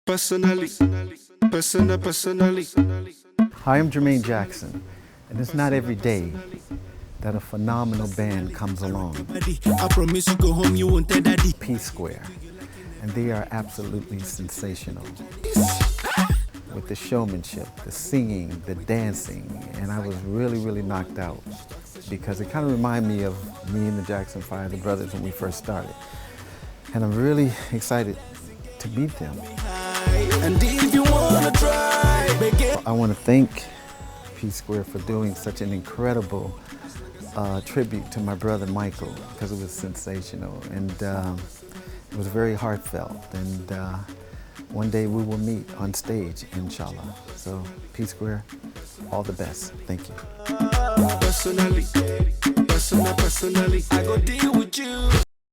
Personally. Hi, I'm Jermaine Jackson, and it's not every day that a phenomenal band comes along. I promise you go home, you won't tell daddy. P Square, and they are absolutely sensational. With the showmanship, the singing, the dancing, and I was really knocked out because it kind of reminded me of me and the Jackson 5, the brothers, when we first started. And I'm really excited to meet them. And if you wanna try, begin. I want to thank P Square for doing such an incredible tribute to my brother Michael, because it was sensational and it was very heartfelt. And one day we will meet on stage, inshallah. So P Square, all the best. Thank you. Personally, I go deal with you.